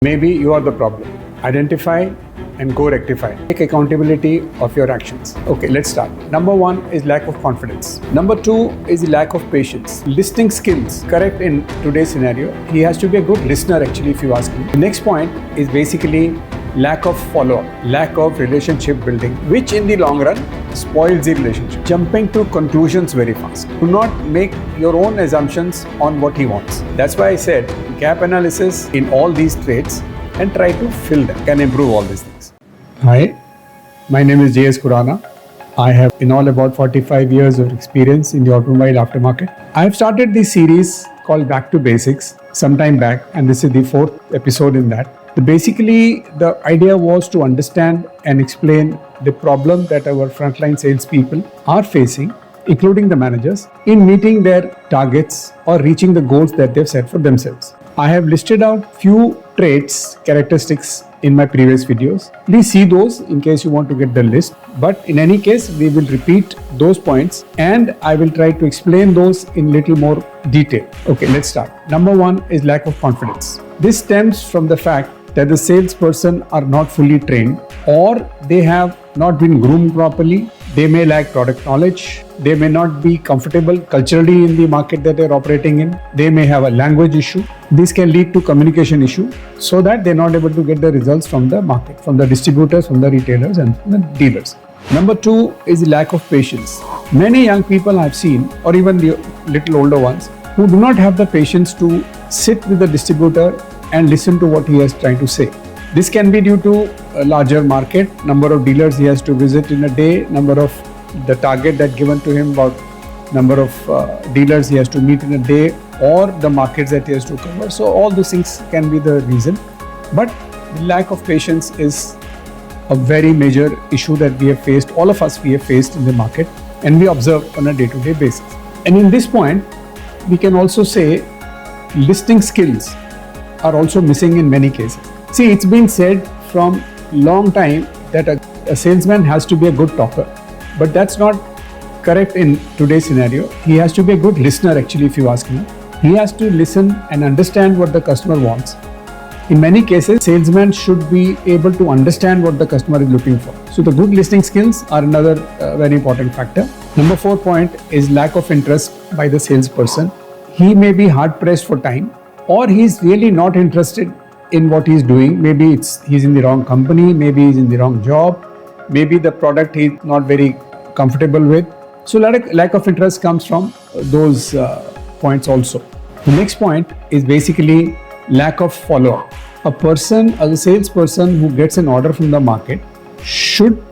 Maybe you are the problem. Identify and go rectify. Take accountability of your actions. Okay, let's start. Number one is lack of confidence. Number two is lack of patience. Listening skills, correct in today's scenario. He has to be a good listener actually if you ask me. The next point is basically lack of follow-up, lack of relationship building, which in the long run spoils the relationship. Jumping to conclusions very fast. Do not make your own assumptions on what he wants. That's why I said gap analysis in all these traits and try to fill them, can improve all these things. Hi, my name is J.S. Kurana. I have in all about 45 years of experience in the automobile aftermarket. I have started this series called Back to Basics some time back, and this is the fourth episode in that. Basically, the idea was to understand and explain the problem that our frontline salespeople are facing, including the managers, in meeting their targets or reaching the goals that they've set for themselves. I have listed out few traits, characteristics in my previous videos. Please see those in case you want to get the list. But in any case, we will repeat those points and I will try to explain those in little more detail. Okay, let's start. Number one is lack of confidence. This stems from the fact that the salesperson are not fully trained or they have not been groomed properly. They may lack product knowledge. They may not be comfortable culturally in the market that they're operating in. They may have a language issue. This can lead to communication issue so that they're not able to get the results from the market, from the distributors, from the retailers and from the dealers. Number two is lack of patience. Many young people I've seen, or even the little older ones, who do not have the patience to sit with the distributor and listen to what he is trying to say. This can be due to a larger market, number of dealers he has to visit in a day, number of the target that given to him, about number of dealers he has to meet in a day, or the markets that he has to cover. So all those things can be the reason. But the lack of patience is a very major issue that we have faced, all of us we have faced in the market, and we observe on a day-to-day basis. And in this point, we can also say listening skills are also missing in many cases. See, it's been said from long time that a salesman has to be a good talker, but that's not correct in today's scenario. He has to be a good listener actually if you ask me. He has to listen and understand what the customer wants. In many cases, salesmen should be able to understand what the customer is looking for. So the good listening skills are another very important factor. Number 4 point is lack of interest by the salesperson. He may be hard pressed for time, or he's really not interested in what he's doing. Maybe he's in the wrong company, maybe he's in the wrong job, maybe the product he's not very comfortable with. So lack of interest comes from those points also. The next point is basically lack of follow-up. A person, as a salesperson who gets an order from the market, should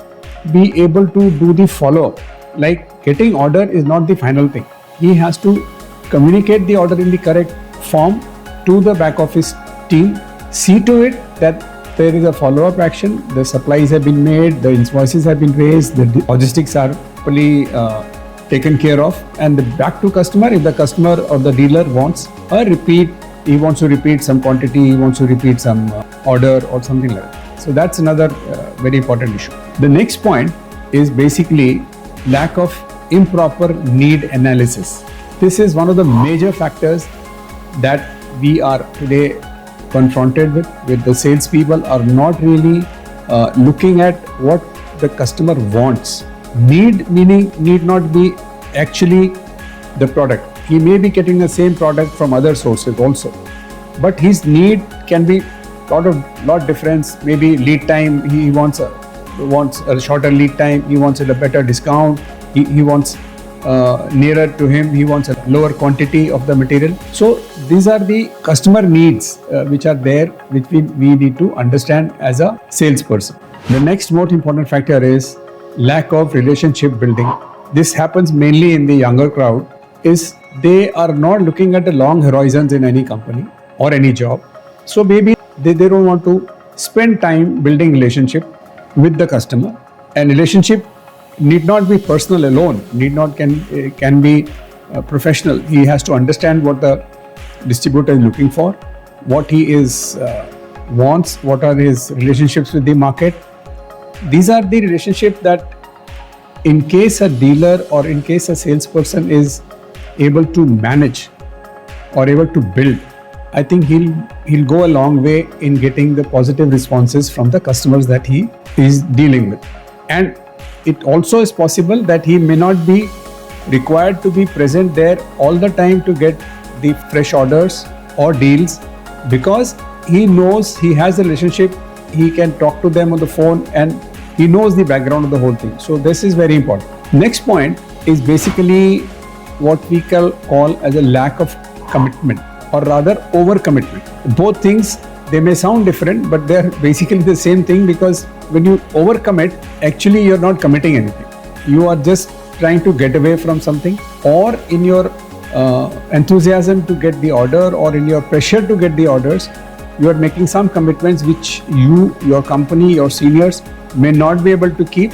be able to do the follow-up. Like getting order is not the final thing. He has to communicate the order in the correct form to the back office team, see to it that there is a follow-up action, the supplies have been made, the invoices have been raised, the logistics are properly taken care of, and back to customer. If the customer or the dealer wants a repeat, he wants to repeat some quantity, he wants to repeat some order or something like that. So that's another very important issue. The next point is basically lack of improper need analysis. This is one of the major factors that we are today confronted with the salespeople are not really looking at what the customer wants. Need meaning need not be actually the product. He may be getting the same product from other sources also, but his need can be lot difference. Maybe lead time, he wants a shorter lead time, he wants a better discount, he wants nearer to him, he wants a lower quantity of the material. So these are the customer needs which are there, which we need to understand as a salesperson. The next most important factor is lack of relationship building. This happens mainly in the younger crowd, is they are not looking at the long horizons in any company or any job. So maybe they don't want to spend time building relationship with the customer. And relationship need not be personal alone, can be professional. He has to understand what the distributor is looking for, what he wants, what are his relationships with the market. These are the relationships that in case a dealer or in case a salesperson is able to manage or able to build, I think he'll go a long way in getting the positive responses from the customers that he is dealing with. And it also is possible that he may not be required to be present there all the time to get the fresh orders or deals, because he knows, he has a relationship, he can talk to them on the phone, and he knows the background of the whole thing. So this is very important. Next point is basically what we call as a lack of commitment, or rather overcommitment. Both things, they may sound different, but they're basically the same thing, because when you overcommit, actually you're not committing anything. You are just trying to get away from something, or in your enthusiasm to get the order, or in your pressure to get the orders, you are making some commitments which you, your company, your seniors may not be able to keep,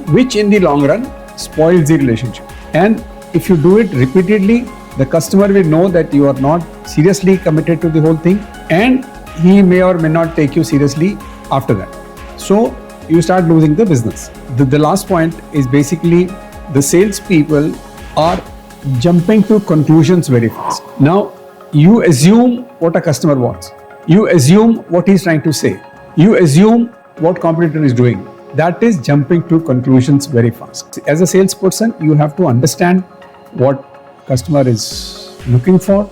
which in the long run spoils the relationship. And if you do it repeatedly, the customer will know that you are not seriously committed to the whole thing, and he may or may not take you seriously after that. So you start losing the business. The last point is basically the salespeople are jumping to conclusions very fast. Now, you assume what a customer wants. You assume what he's trying to say. You assume what competitor is doing. That is jumping to conclusions very fast. As a salesperson, you have to understand what customer is looking for.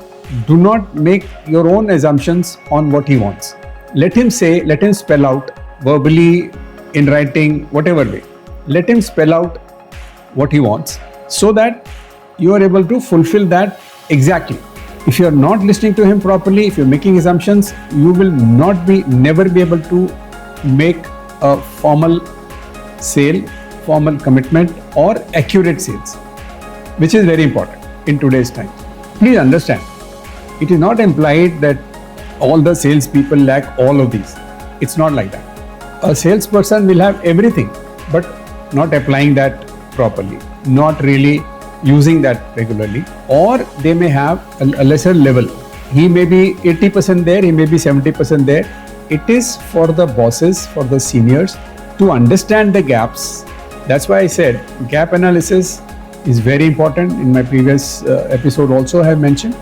Do not make your own assumptions on what he wants. Let him say, let him spell out verbally, in writing, whatever way. Let him spell out what he wants, so that you are able to fulfill that exactly. If you are not listening to him properly, if you're making assumptions, you will never be able to make a formal sale, formal commitment, or accurate sales, which is very important in today's time. Please understand, it is not implied that all the salespeople lack all of these. It's not like that. A salesperson will have everything, but not applying that properly, not really using that regularly, or they may have a lesser level. He may be 80% there, he may be 70% there. It is for the bosses, for the seniors to understand the gaps. That's why I said gap analysis is very important. In my previous episode also I have mentioned,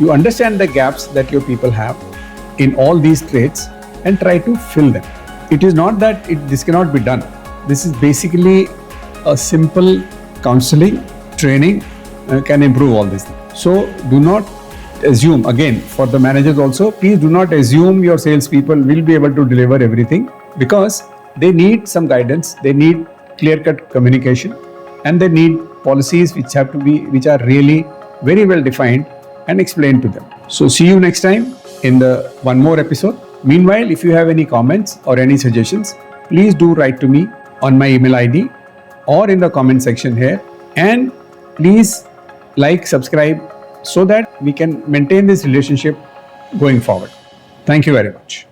you understand the gaps that your people have in all these traits and try to fill them. It is not that this cannot be done. This is basically a simple counseling, training can improve all these things. So do not assume, again for the managers also, please do not assume your salespeople will be able to deliver everything, because they need some guidance, they need clear-cut communication, and they need policies which are really very well defined and explained to them. So see you next time in the one more episode. Meanwhile, if you have any comments or any suggestions, please do write to me on my email ID or in the comment section here, and please like, subscribe, so that we can maintain this relationship going forward. Thank you very much.